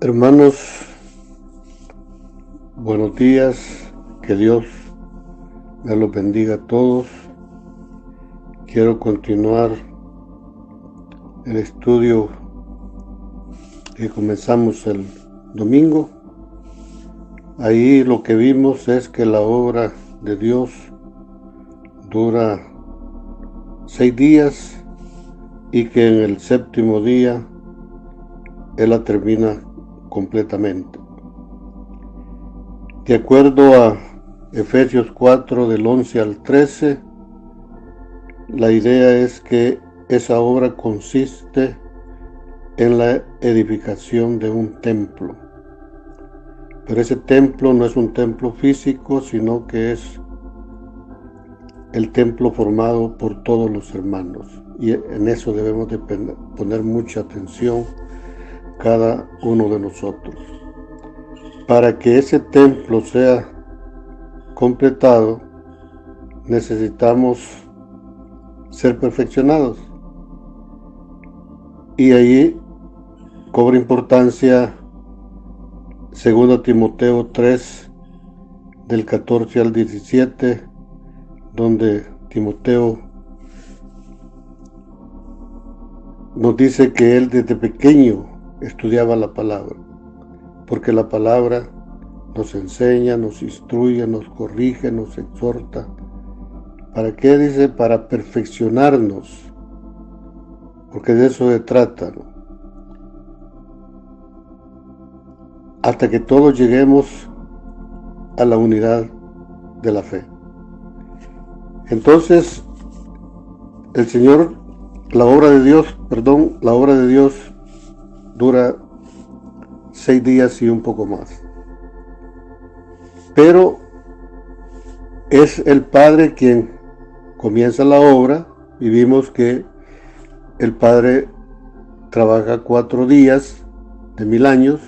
Hermanos, buenos días, que Dios me los bendiga a todos. Quiero continuar el estudio que comenzamos el domingo. Ahí lo que vimos es que la obra de Dios dura 6 días y que en el séptimo día Él la termina completamente. De acuerdo a Efesios 4 del 11 al 13, la idea es que esa obra consiste en la edificación de un templo. Pero ese templo no es un templo físico, sino que es el templo formado por todos los hermanos. Y en eso debemos de poner mucha atención cada uno de nosotros. Para que ese templo sea completado, necesitamos ser perfeccionados. Y ahí cobra importancia 2 Timoteo 3, del 14 al 17, donde Timoteo nos dice que él desde pequeño estudiaba la palabra, porque la palabra nos enseña, nos instruye, nos corrige, nos exhorta. ¿Para qué? Dice, para perfeccionarnos, porque de eso se trata, ¿no? Hasta que todos lleguemos a la unidad de la fe. Entonces, la obra de Dios dura 6 días y un poco más. Pero es el Padre quien comienza la obra, y vimos que el Padre trabaja 4 días de 1000 años,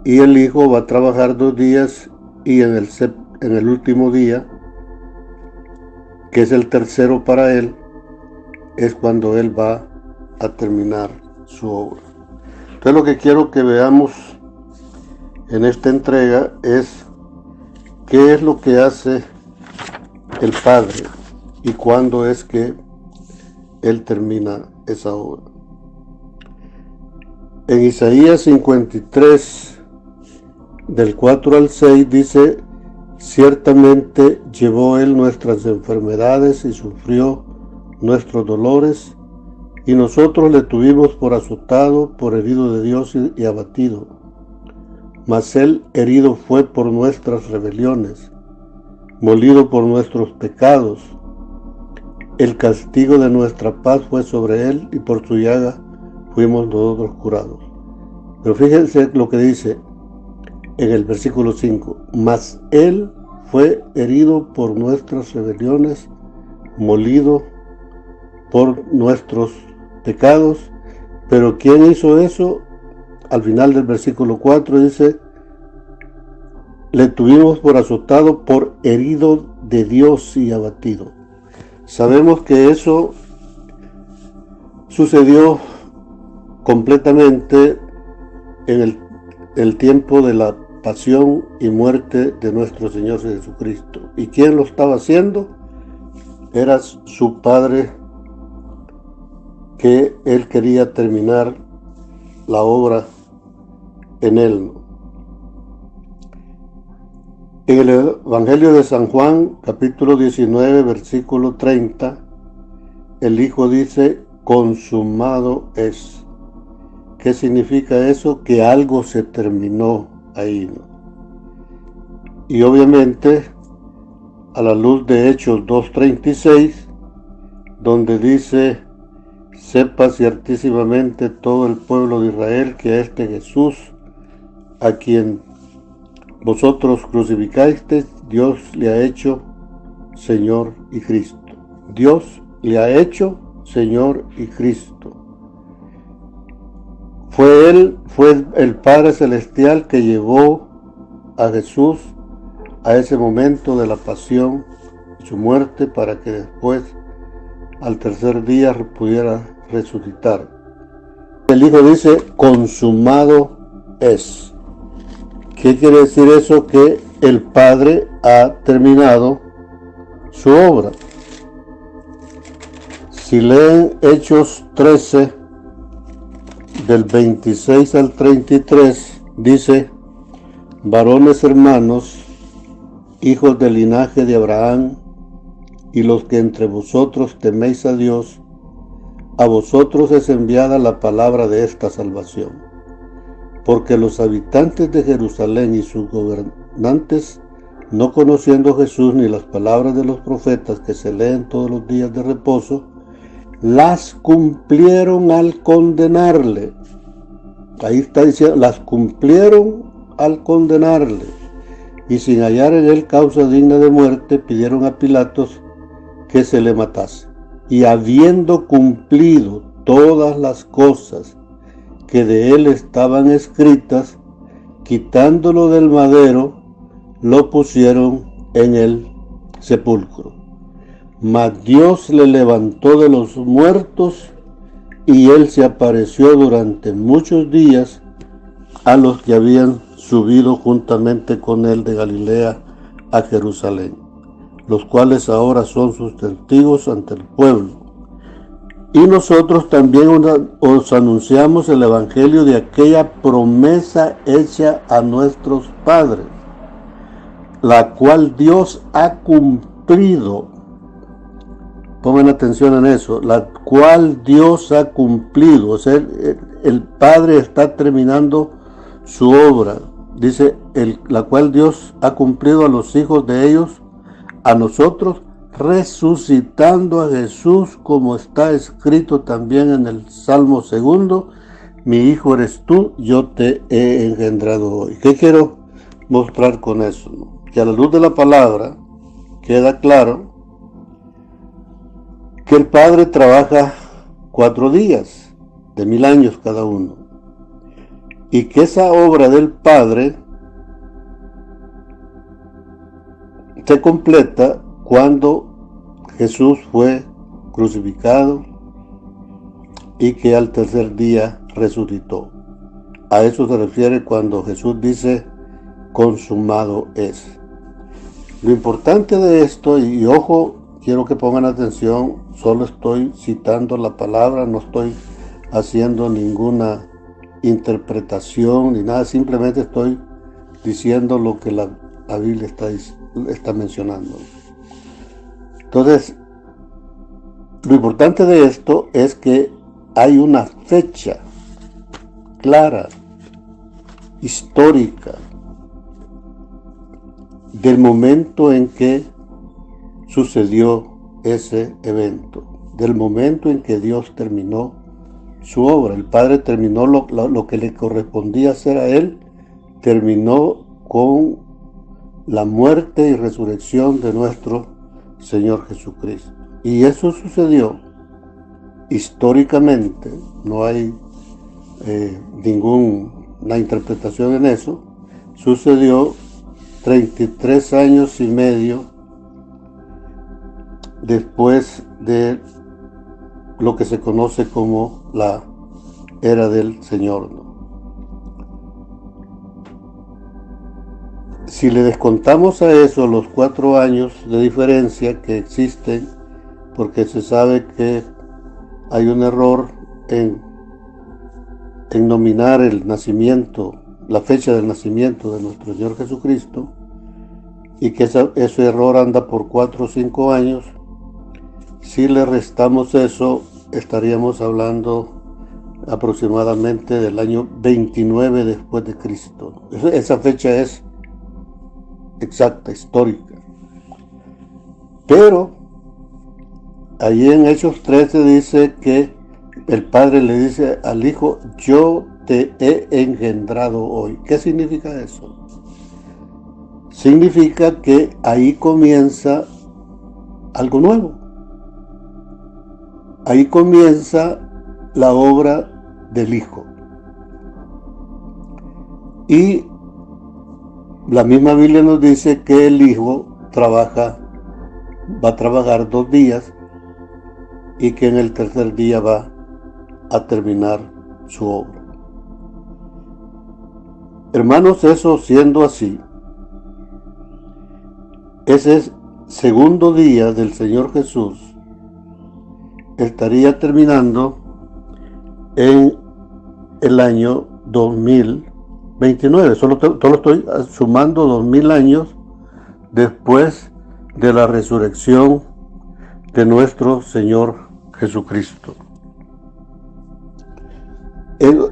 y el Hijo va a trabajar 2 días, y en el último día, que es el tercero para Él, es cuando Él va a terminar su obra. Entonces lo que quiero que veamos en esta entrega es qué es lo que hace el Padre y cuándo es que Él termina esa obra. En Isaías 53, del 4 al 6, dice: ciertamente llevó Él nuestras enfermedades y sufrió nuestros dolores, y nosotros le tuvimos por azotado, por herido de Dios y abatido. Mas Él herido fue por nuestras rebeliones, molido por nuestros pecados. El castigo de nuestra paz fue sobre Él, y por su llaga fuimos nosotros curados. Pero fíjense lo que dice en el versículo 5. Mas Él fue herido por nuestras rebeliones, molido por nuestros pecados. Pero ¿quién hizo eso? Al final del versículo 4 dice: le tuvimos por azotado, por herido de Dios y abatido. Sabemos que eso sucedió completamente en el tiempo de la pasión y muerte de nuestro Señor Jesucristo. ¿Y quién lo estaba haciendo? Era su Padre, que Él quería terminar la obra en Él. En el Evangelio de San Juan, capítulo 19, versículo 30, el Hijo dice: consumado es. ¿Qué significa eso? Que algo se terminó ahí, ¿no? Y obviamente, a la luz de Hechos 2:36, donde dice: sepa ciertísimamente todo el pueblo de Israel que a este Jesús, a quien vosotros crucificasteis, Dios le ha hecho Señor y Cristo. Dios le ha hecho Señor y Cristo. Fue el Padre Celestial que llevó a Jesús a ese momento de la pasión y su muerte, para que después, al tercer día, pudiera resucitar. El Hijo dice: consumado es. ¿Qué quiere decir eso? Que el Padre ha terminado su obra. Si leen Hechos 13, del 26 al 33, dice: varones hermanos, hijos del linaje de Abraham, y los que entre vosotros teméis a Dios, a vosotros es enviada la palabra de esta salvación. Porque los habitantes de Jerusalén y sus gobernantes, no conociendo Jesús ni las palabras de los profetas que se leen todos los días de reposo, las cumplieron al condenarle. Ahí está diciendo, las cumplieron al condenarle. Y sin hallar en él causa digna de muerte, pidieron a Pilatos que se le matase. Y habiendo cumplido todas las cosas que de él estaban escritas, quitándolo del madero, lo pusieron en el sepulcro. Mas Dios le levantó de los muertos, y él se apareció durante muchos días a los que habían subido juntamente con él de Galilea a Jerusalén, los cuales ahora son sus testigos ante el pueblo. Y nosotros también os anunciamos el evangelio de aquella promesa hecha a nuestros padres, la cual Dios ha cumplido. Pongan atención en eso, la cual Dios ha cumplido. O sea, el Padre está terminando su obra. Dice, la cual Dios ha cumplido a los hijos de ellos, a nosotros, resucitando a Jesús, como está escrito también en el Salmo 2, mi hijo eres tú, yo te he engendrado hoy. ¿Qué quiero mostrar con eso? Que a la luz de la palabra queda claro que el Padre trabaja 4 días, de 1000 años cada uno, y que esa obra del Padre se completa cuando Jesús fue crucificado y que al tercer día resucitó. A eso se refiere cuando Jesús dice, consumado es. Lo importante de esto, y ojo, quiero que pongan atención, solo estoy citando la palabra, no estoy haciendo ninguna interpretación ni nada, simplemente estoy diciendo lo que la Biblia está mencionando. Entonces, lo importante de esto es que hay una fecha clara, histórica, del momento en que sucedió ese evento, del momento en que Dios terminó su obra. El Padre terminó lo que le correspondía hacer a él, terminó con la muerte y resurrección de nuestro Señor Jesucristo. Y eso sucedió históricamente, no hay ninguna interpretación en eso, sucedió 33 años y medio después de lo que se conoce como la era del Señor, ¿no? Si le descontamos a eso los 4 años de diferencia que existen, porque se sabe que hay un error en nominar el nacimiento, la fecha del nacimiento de nuestro Señor Jesucristo, y que ese error anda por 4 o 5 años, si le restamos eso, estaríamos hablando aproximadamente del año 29 después de Cristo. Esa fecha es exacta, histórica. Pero allí en Hechos 13 dice que el Padre le dice al Hijo, yo te he engendrado hoy. ¿Qué significa eso? Significa que ahí comienza algo nuevo. Ahí comienza la obra del Hijo. Y la misma Biblia nos dice que el Hijo va a trabajar 2 días y que en el tercer día va a terminar su obra. Hermanos, eso siendo así, ese segundo día del Señor Jesús estaría terminando en el año 2029. Solo estoy sumando 2000 años después de la resurrección de nuestro Señor Jesucristo.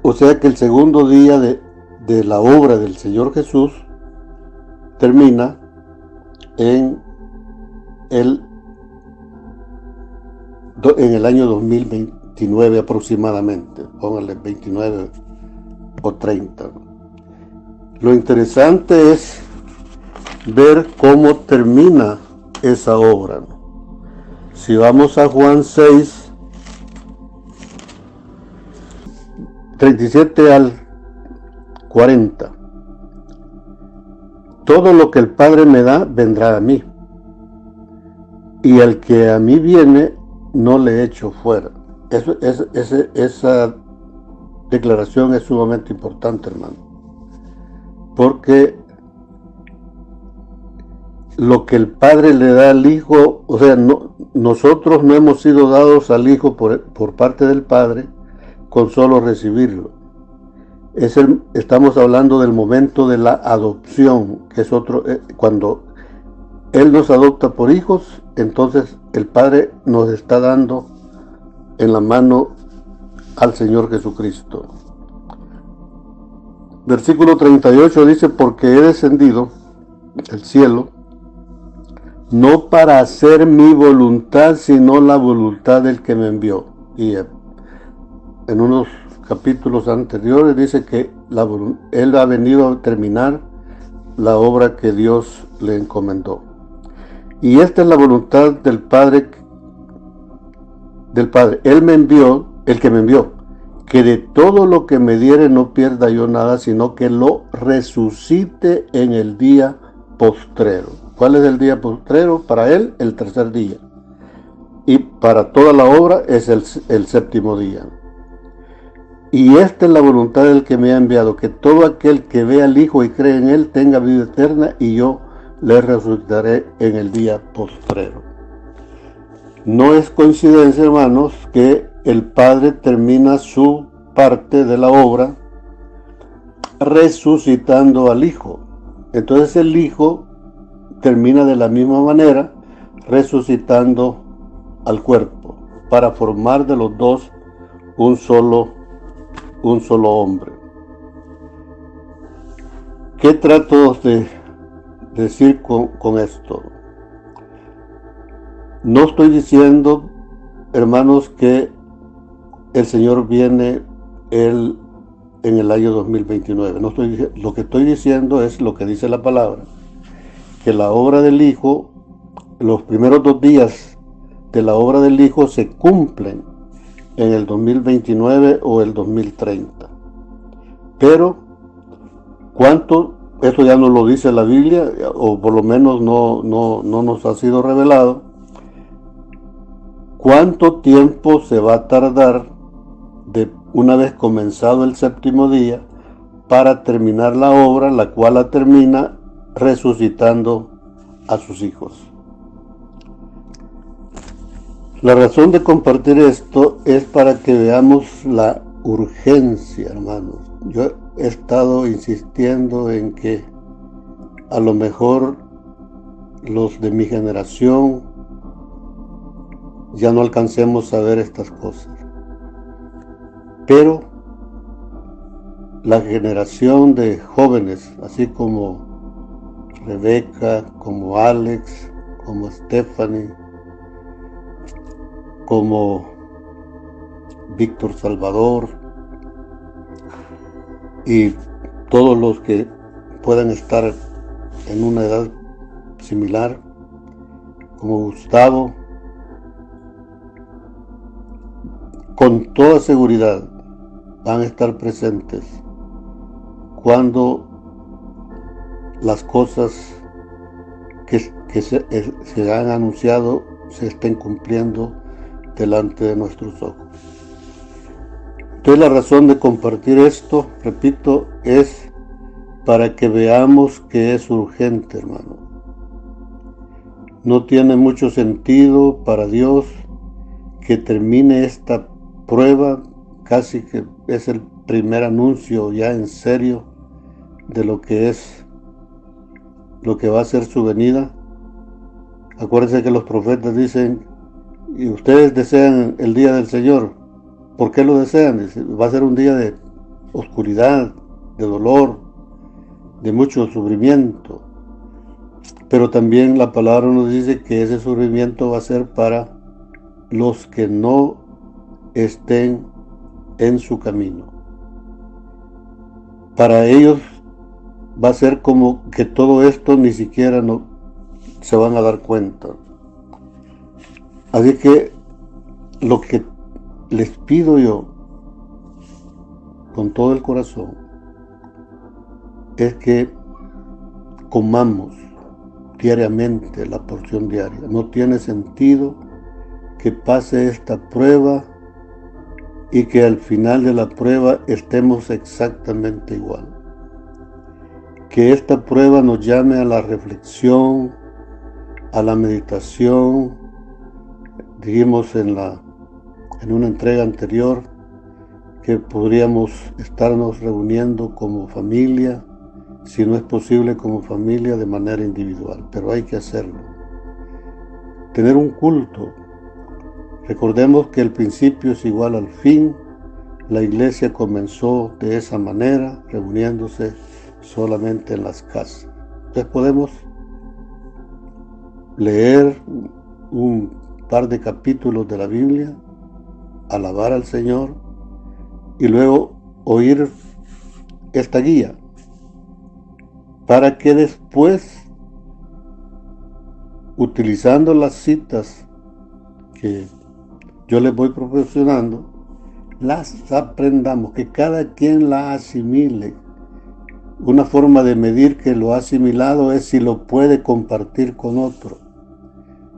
O sea que el segundo día de la obra del Señor Jesús termina en el año 2029 aproximadamente, pónganle 29 o 30. Lo interesante es ver cómo termina esa obra. Si vamos a Juan 6, 37 al 40. Todo lo que el Padre me da, vendrá a mí. Y el que a mí viene, no le echo fuera. Esa declaración es sumamente importante, hermano. Porque lo que el Padre le da al Hijo, o sea, nosotros no hemos sido dados al Hijo por parte del Padre con solo recibirlo. Estamos hablando del momento de la adopción, que es otro, cuando Él nos adopta por hijos, entonces el Padre nos está dando en la mano al Señor Jesucristo. Versículo 38 dice, porque he descendido del cielo, no para hacer mi voluntad, sino la voluntad del que me envió. Y en unos capítulos anteriores dice que Él ha venido a terminar la obra que Dios le encomendó. Y esta es la voluntad del Padre. Él me envió, el que me envió, que de todo lo que me diere no pierda yo nada, sino que lo resucite en el día postrero. ¿Cuál es el día postrero? Para Él, el tercer día. Y para toda la obra es el séptimo día. Y esta es la voluntad del que me ha enviado, que todo aquel que ve al Hijo y cree en Él tenga vida eterna, y yo le resucitaré en el día postrero. No es coincidencia, hermanos, que el Padre termina su parte de la obra resucitando al Hijo. Entonces el Hijo termina de la misma manera resucitando al cuerpo, para formar de los dos un solo hombre. ¿Qué trato de decir con esto? No estoy diciendo, hermanos, que el Señor viene en el año 2029. Lo que estoy diciendo es lo que dice la palabra, que la obra del Hijo, los primeros 2 días de la obra del Hijo se cumplen en el 2029 o el 2030. Pero, ¿cuánto? Eso ya no lo dice la Biblia, o por lo menos no nos ha sido revelado. ¿Cuánto tiempo se va a tardar una vez comenzado el séptimo día para terminar la obra, la cual la termina resucitando a sus hijos? La razón de compartir esto es para que veamos la urgencia, hermanos. Yo he estado insistiendo en que a lo mejor los de mi generación ya no alcancemos a ver estas cosas. Pero la generación de jóvenes, así como Rebeca, como Alex, como Stephanie, como Víctor Salvador y todos los que puedan estar en una edad similar, como Gustavo, con toda seguridad van a estar presentes cuando las cosas que se han anunciado se estén cumpliendo delante de nuestros ojos. Entonces la razón de compartir esto, repito, es para que veamos que es urgente, hermano. No tiene mucho sentido para Dios que termine esta prueba, casi que es el primer anuncio ya en serio de lo que va a ser su venida. Acuérdense que los profetas dicen, y ustedes desean el día del Señor. ¿Por qué lo desean? Va a ser un día de oscuridad, de dolor, de mucho sufrimiento. Pero también la palabra nos dice que ese sufrimiento va a ser para los que no estén en su camino. Para ellos va a ser como que todo esto ni siquiera se van a dar cuenta. Así que lo que les pido yo con todo el corazón es que comamos diariamente la porción diaria. No tiene sentido que pase esta prueba y que al final de la prueba estemos exactamente igual. Que esta prueba nos llame a la reflexión, a la meditación. Dijimos en una entrega anterior que podríamos estarnos reuniendo como familia, si no es posible como familia, de manera individual, pero hay que hacerlo. Tener un culto. Recordemos que el principio es igual al fin. La iglesia comenzó de esa manera, reuniéndose solamente en las casas. Entonces podemos leer un par de capítulos de la Biblia, alabar al Señor y luego oír esta guía, para que después, utilizando las citas que yo les voy proporcionando, las aprendamos, que cada quien la asimile. Una forma de medir que lo ha asimilado es si lo puede compartir con otro.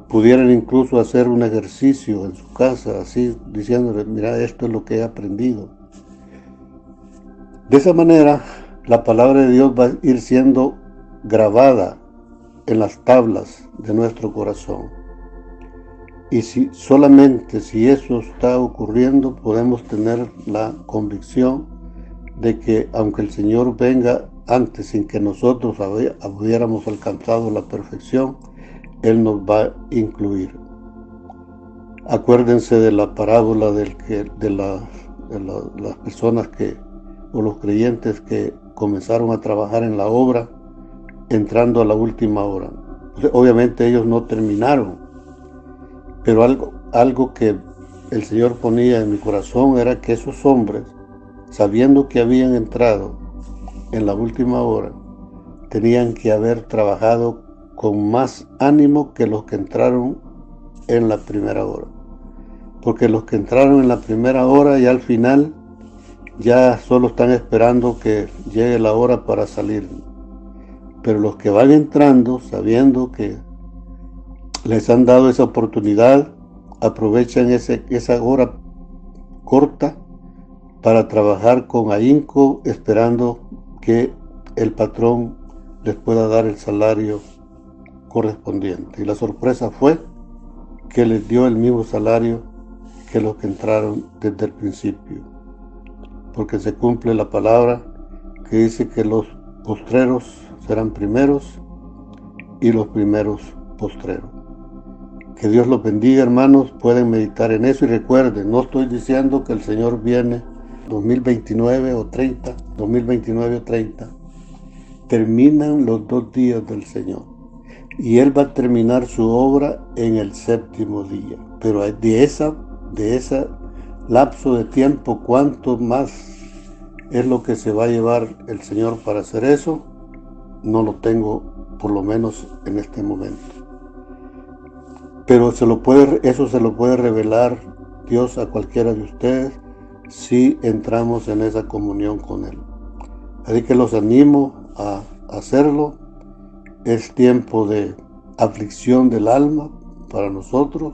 Pudieran incluso hacer un ejercicio en su casa, así diciéndole, mira, esto es lo que he aprendido. De esa manera, la palabra de Dios va a ir siendo grabada en las tablas de nuestro corazón. Y solamente si eso está ocurriendo, podemos tener la convicción de que aunque el Señor venga antes, sin que nosotros hubiéramos alcanzado la perfección, Él nos va a incluir. Acuérdense de la parábola de las personas o los creyentes que comenzaron a trabajar en la obra entrando a la última hora. Obviamente ellos no terminaron, pero algo que el Señor ponía en mi corazón era que esos hombres, sabiendo que habían entrado en la última hora, tenían que haber trabajado con más ánimo que los que entraron en la primera hora. Porque los que entraron en la primera hora y al final ya solo están esperando que llegue la hora para salir. Pero los que van entrando, sabiendo que les han dado esa oportunidad, aprovechan esa hora corta para trabajar con ahínco, esperando que el patrón les pueda dar el salario correspondiente. Y la sorpresa fue que les dio el mismo salario que los que entraron desde el principio. Porque se cumple la palabra que dice que los postreros serán primeros y los primeros postreros. Que Dios los bendiga, hermanos. Pueden meditar en eso y recuerden, no estoy diciendo que el Señor viene 2029 o 30, terminan los 2 días del Señor y Él va a terminar su obra en el 7º día. Pero de ese lapso de tiempo, ¿cuánto más es lo que se va a llevar el Señor para hacer eso? No lo tengo, por lo menos en este momento. Pero eso se lo puede revelar Dios a cualquiera de ustedes si entramos en esa comunión con Él. Así que los animo a hacerlo. Es tiempo de aflicción del alma para nosotros.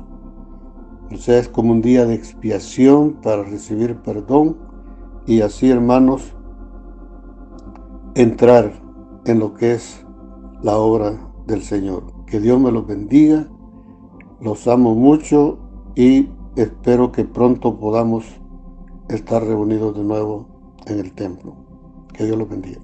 O sea, es como un día de expiación para recibir perdón y así, hermanos, entrar en lo que es la obra del Señor. Que Dios me los bendiga, los amo mucho y espero que pronto podamos estar reunidos de nuevo en el templo. Que Dios los bendiga.